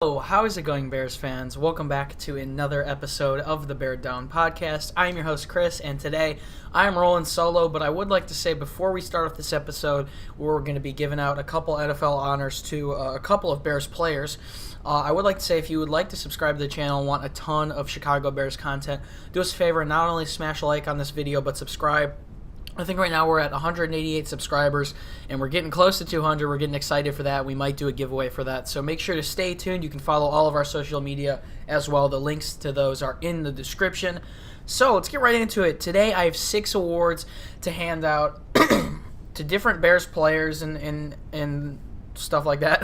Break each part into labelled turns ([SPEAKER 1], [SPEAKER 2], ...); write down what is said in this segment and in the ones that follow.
[SPEAKER 1] Hello, how is it going, Bears fans? Welcome back to another episode of the Bear Down Podcast. I'm your host, Chris, and today I'm rolling solo, but I would like to say before we start off this episode, we're going to be giving out a couple NFL honors to a couple of Bears players. I would like to say if you would like to subscribe to the channel and want a ton of Chicago Bears content, do us a favor and not only smash a like on this video, but subscribe. I think right now we're at 188 subscribers, and we're getting close to 200. We're getting excited for that. We might do a giveaway for that, so make sure to stay tuned. You can follow all of our social media as well. The links to those are in the description. So let's get right into it. Today I have 6 awards to hand out to different Bears players and stuff like that.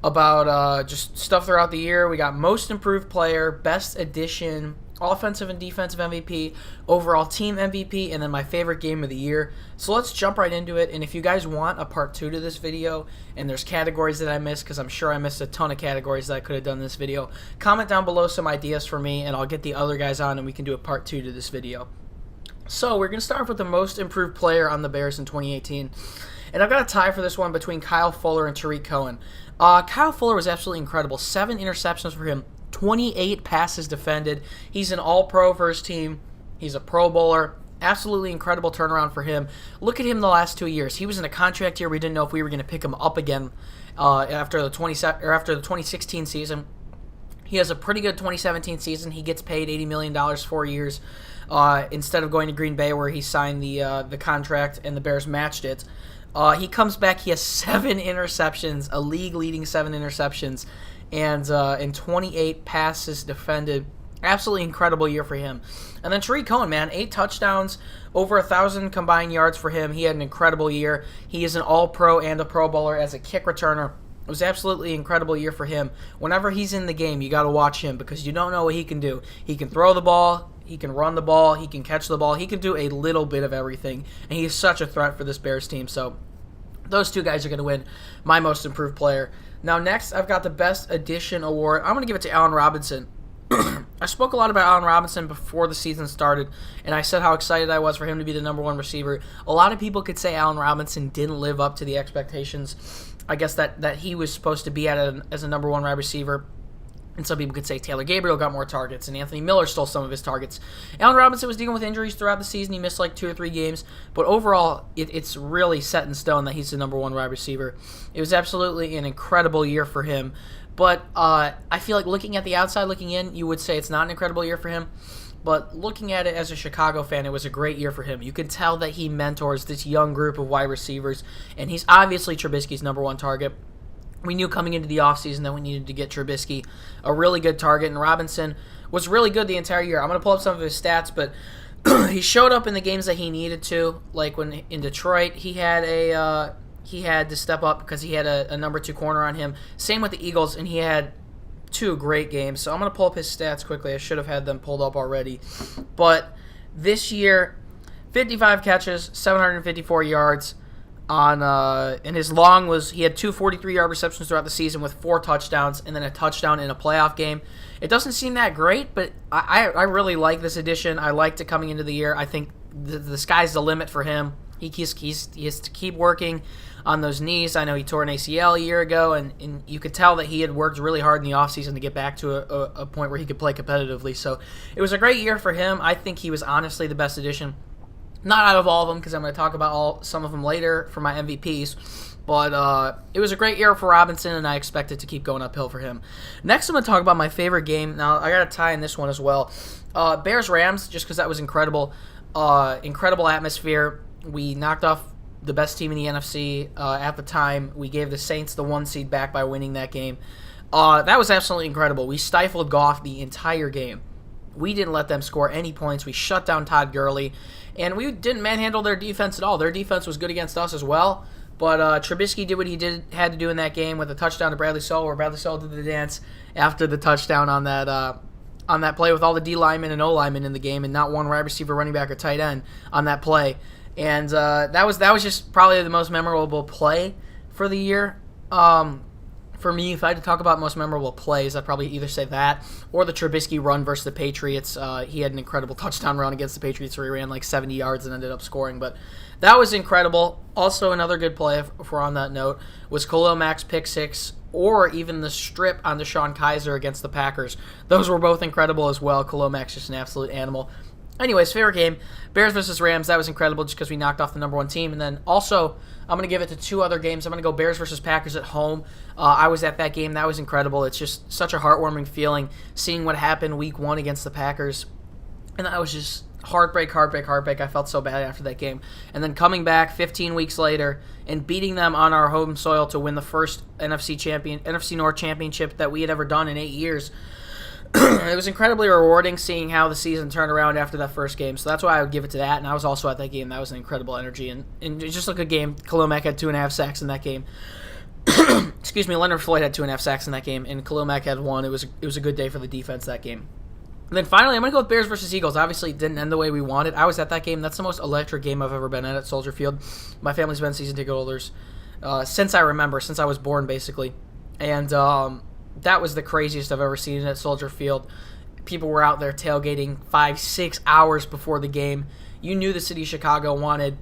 [SPEAKER 1] About just stuff throughout the year. We got Most Improved Player, Best Addition, Offensive and Defensive MVP, Overall Team MVP, and then my favorite game of the year. So let's jump right into it, and if you guys want a part 2 to this video, and there's categories that I missed, because I'm sure I missed a ton of categories that I could have done in this video, comment down below some ideas for me, and I'll get the other guys on, and we can do a part 2 to this video. So we're going to start off with the Most Improved Player on the Bears in 2018, and I've got a tie for this one between Kyle Fuller and Tariq Cohen. Kyle Fuller was absolutely incredible. 7 interceptions for him. 28 passes defended. He's an all-pro for his team. He's a Pro Bowler. Absolutely incredible turnaround for him. Look at him the last 2 years. He was in a contract year. We didn't know if we were going to pick him up again after the 2016 season. He has a pretty good 2017 season. He gets paid $80 million 4 years instead of going to Green Bay where he signed the contract and the Bears matched it. He comes back. He has 7 interceptions, a league-leading 7 interceptions, and 28 passes defended. Absolutely incredible year for him. And then Tariq Cohen, man, 8 touchdowns, over 1,000 combined yards for him. He had an incredible year. He is an All-Pro and a Pro Bowler as a kick returner. It was absolutely incredible year for him. Whenever he's in the game, you got to watch him because you don't know what he can do. He can throw the ball, he can run the ball, he can catch the ball, he can do a little bit of everything, and he's such a threat for this Bears team. So those 2 guys are going to win my Most Improved Player. Now next, I've got the Best Addition Award. I'm going to give it to Allen Robinson. I spoke a lot about Allen Robinson before the season started, and I said how excited I was for him to be the number 1 receiver. A lot of people could say Allen Robinson didn't live up to the expectations, I guess, that he was supposed to be at as a number 1 wide receiver. And some people could say Taylor Gabriel got more targets, and Anthony Miller stole some of his targets. Allen Robinson was dealing with injuries throughout the season. He missed like 2 or 3 games. But overall, it's really set in stone that he's the number 1 wide receiver. It was absolutely an incredible year for him. But I feel like looking at the outside, looking in, you would say it's not an incredible year for him. But looking at it as a Chicago fan, it was a great year for him. You can tell that he mentors this young group of wide receivers. And he's obviously Trubisky's number 1 target. We knew coming into the offseason that we needed to get Trubisky a really good target, and Robinson was really good the entire year. I'm going to pull up some of his stats, but he showed up in the games that he needed to. Like when in Detroit, he had to step up because he had a number 2 corner on him. Same with the Eagles, and he had 2 great games. So I'm going to pull up his stats quickly. I should have had them pulled up already. But this year, 55 catches, 754 yards. And his long was, he had 2 43-yard receptions throughout the season with 4 touchdowns and then a touchdown in a playoff game. It doesn't seem that great, but I really like this addition. I liked it coming into the year. I think the sky's the limit for him. He has to keep working on those knees. I know he tore an ACL a year ago, and you could tell that he had worked really hard in the offseason to get back to a point where he could play competitively. So it was a great year for him. I think he was honestly the best addition. Not out of all of them, because I'm going to talk about some of them later for my MVPs. But it was a great year for Robinson, and I expect it to keep going uphill for him. Next, I'm going to talk about my favorite game. Now, I got a tie in this one as well. Bears-Rams, just because that was incredible. Incredible atmosphere. We knocked off the best team in the NFC at the time. We gave the Saints the 1 seed back by winning that game. That was absolutely incredible. We stifled Goff the entire game. We didn't let them score any points. We shut down Todd Gurley. And we didn't manhandle their defense at all. Their defense was good against us as well. But Trubisky did what he had to do in that game with a touchdown to Bradley Sowell, where Bradley Sowell did the dance after the touchdown on that play with all the D linemen and O linemen in the game, and not one wide receiver, running back, or tight end on that play. And that was just probably the most memorable play for the year. For me, if I had to talk about most memorable plays, I'd probably either say that or the Trubisky run versus the Patriots. He had an incredible touchdown run against the Patriots where he ran like 70 yards and ended up scoring. But that was incredible. Also, another good play, if we're on that note, was Khalil Mack's pick six or even the strip on Deshaun Kaiser against the Packers. Those were both incredible as well. Khalil Mack's just an absolute animal. Anyways, favorite game, Bears versus Rams. That was incredible just because we knocked off the number one team. And then also, I'm going to give it to two other games. I'm going to go Bears versus Packers at home. I was at that game. That was incredible. It's just such a heartwarming feeling seeing what happened week one against the Packers. And that was just heartbreak. I felt so bad after that game. And then coming back 15 weeks later and beating them on our home soil to win the first NFC North championship that we had ever done in 8 years. It was incredibly rewarding seeing how the season turned around after that first game. So that's why I would give it to that. And I was also at that game. That was an incredible energy. And just a good game. Khalil Mack had 2.5 sacks in that game. Excuse me, Leonard Floyd had 2.5 sacks in that game. And Khalil Mack had 1. It was a good day for the defense that game. And then finally, I'm going to go with Bears versus Eagles. Obviously, it didn't end the way we wanted. I was at that game. That's the most electric game I've ever been at Soldier Field. My family's been season ticket holders since I remember, since I was born, basically. And that was the craziest I've ever seen at Soldier Field. People were out there tailgating 5-6 hours before the game. You knew the city of Chicago wanted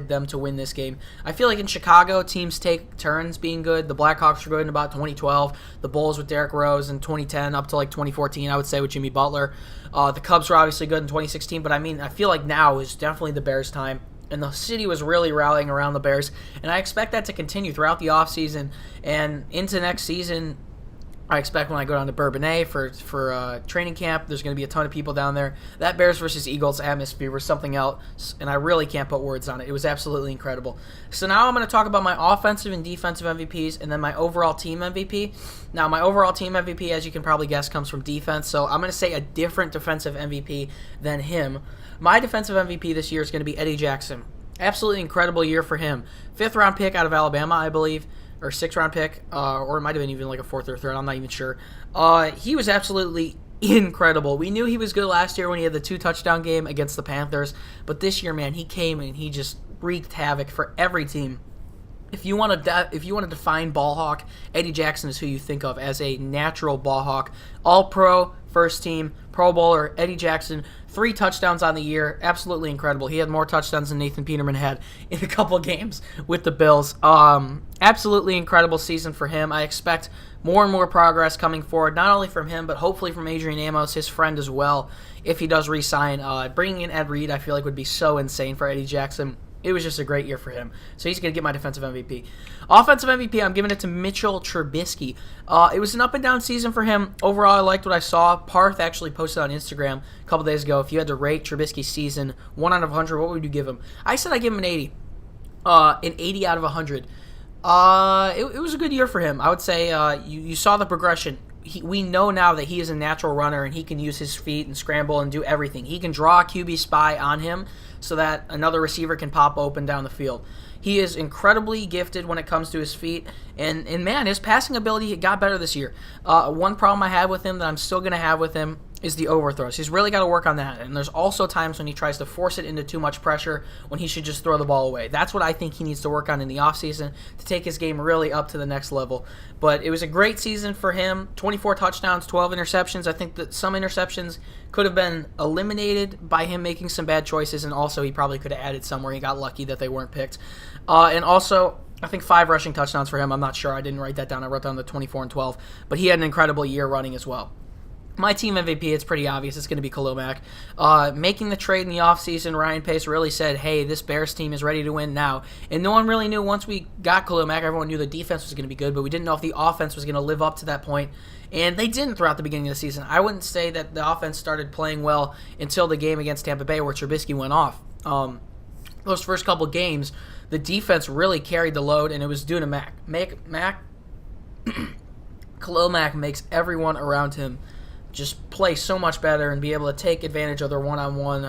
[SPEAKER 1] them to win this game. I feel like in Chicago, teams take turns being good. The Blackhawks were good in about 2012. The Bulls with Derrick Rose in 2010 up to like 2014, I would say, with Jimmy Butler. The Cubs were obviously good in 2016, but I feel like now is definitely the Bears' time. And the city was really rallying around the Bears. And I expect that to continue throughout the offseason and into next season. I expect when I go down to Bourbonnais for training camp, there's going to be a ton of people down there. That Bears versus Eagles atmosphere was something else, and I really can't put words on it. It was absolutely incredible. So now I'm going to talk about my offensive and defensive MVPs and then my overall team MVP. Now, my overall team MVP, as you can probably guess, comes from defense, so I'm going to say a different defensive MVP than him. My defensive MVP this year is going to be Eddie Jackson. Absolutely incredible year for him. 5th-round pick out of Alabama, I believe. Or 6th-round pick, or it might have been even like a 4th or 3rd, I'm not even sure. He was absolutely incredible. We knew he was good last year when he had the 2-touchdown game against the Panthers, but this year, man, he came and he just wreaked havoc for every team. If you want to define ball hawk, Eddie Jackson is who you think of as a natural ball hawk. All-pro, first team, Pro Bowler, Eddie Jackson, 3 touchdowns on the year. Absolutely incredible. He had more touchdowns than Nathan Peterman had in a couple games with the Bills. Absolutely incredible season for him. I expect more and more progress coming forward, not only from him, but hopefully from Adrian Amos, his friend as well, if he does re-sign. Bringing in Ed Reed, I feel like would be so insane for Eddie Jackson. It was just a great year for him. So he's going to get my defensive MVP. Offensive MVP, I'm giving it to Mitchell Trubisky. It was an up-and-down season for him. Overall, I liked what I saw. Parth actually posted on Instagram a couple days ago, if you had to rate Trubisky's season 1 out of 100, what would you give him? I said I'd give him an 80. An 80 out of 100. It was a good year for him. I would say you saw the progression. We know now that he is a natural runner and he can use his feet and scramble and do everything. He can draw a QB spy on him so that another receiver can pop open down the field. He is incredibly gifted when it comes to his feet, and man, his passing ability got better this year. One problem I have with him that I'm still going to have with him is the overthrows. He's really got to work on that, and there's also times when he tries to force it into too much pressure when he should just throw the ball away. That's what I think he needs to work on in the offseason to take his game really up to the next level. But it was a great season for him. 24 touchdowns, 12 interceptions. I think that some interceptions could have been eliminated by him making some bad choices, and also he probably could have added some where he got lucky that they weren't picked. And also, I think 5 rushing touchdowns for him. I'm not sure. I didn't write that down. I wrote down the 24 and 12. But he had an incredible year running as well. My team MVP, it's pretty obvious. It's going to be Khalil Mack. Making the trade in the offseason, Ryan Pace really said, hey, this Bears team is ready to win now. And no one really knew once we got Khalil Mack. Everyone knew the defense was going to be good, but we didn't know if the offense was going to live up to that point. And they didn't throughout the beginning of the season. I wouldn't say that the offense started playing well until the game against Tampa Bay where Trubisky went off. Those first couple games, the defense really carried the load, and it was due to Mack. Khalil Mack makes everyone around him just play so much better and be able to take advantage of their one-on-one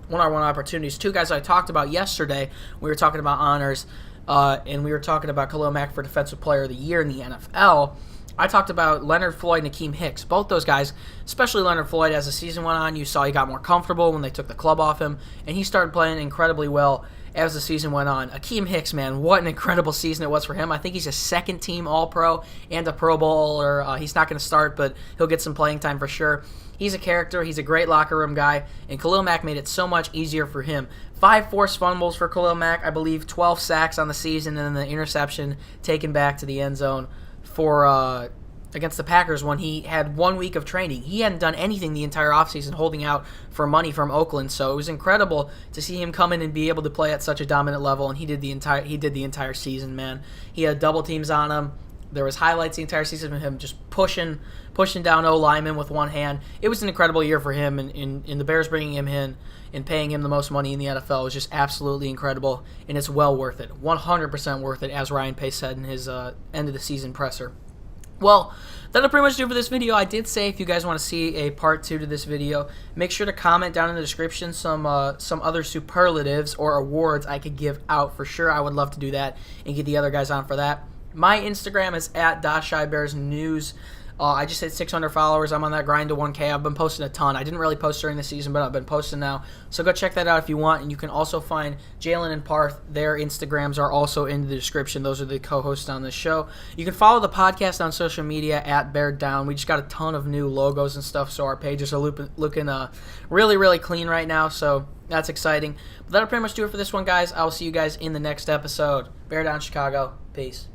[SPEAKER 1] opportunities. 2 guys I talked about yesterday, we were talking about honors, and we were talking about Khalil Mack for Defensive Player of the Year in the NFL. I talked about Leonard Floyd and Akeem Hicks. Both those guys, especially Leonard Floyd, as the season went on, you saw he got more comfortable when they took the club off him, and he started playing incredibly well. as the season went on. Akeem Hicks, man, what an incredible season it was for him. I think he's a second-team All-Pro and a Pro Bowler. He's not going to start, but he'll get some playing time for sure. He's a character. He's a great locker room guy, and Khalil Mack made it so much easier for him. 5 forced fumbles for Khalil Mack, I believe 12 sacks on the season, and then the interception taken back to the end zone for against the Packers when he had 1 week of training. He hadn't done anything the entire offseason, holding out for money from Oakland, so it was incredible to see him come in and be able to play at such a dominant level, and he did the entire season, man. He had double teams on him. There was highlights the entire season of him just pushing down O-linemen with one hand. It was an incredible year for him, and the Bears bringing him in and paying him the most money in the NFL was just absolutely incredible, and it's well worth it. 100% worth it, as Ryan Pace said in his end of the season presser. Well, that'll pretty much do it for this video. I did say if you guys want to see a part 2 to this video, make sure to comment down in the description some other superlatives or awards I could give out for sure. I would love to do that and get the other guys on for that. My Instagram is at @ShyBearsNews. I just hit 600 followers. I'm on that grind to 1K. I've been posting a ton. I didn't really post during the season, but I've been posting now. So go check that out if you want. And you can also find Jaylen and Parth. Their Instagrams are also in the description. Those are the co-hosts on this show. You can follow the podcast on social media at Bear Down. We just got a ton of new logos and stuff, so our pages are looking really, really clean right now. So that's exciting. But that'll pretty much do it for this one, guys. I will see you guys in the next episode. Bear Down, Chicago. Peace.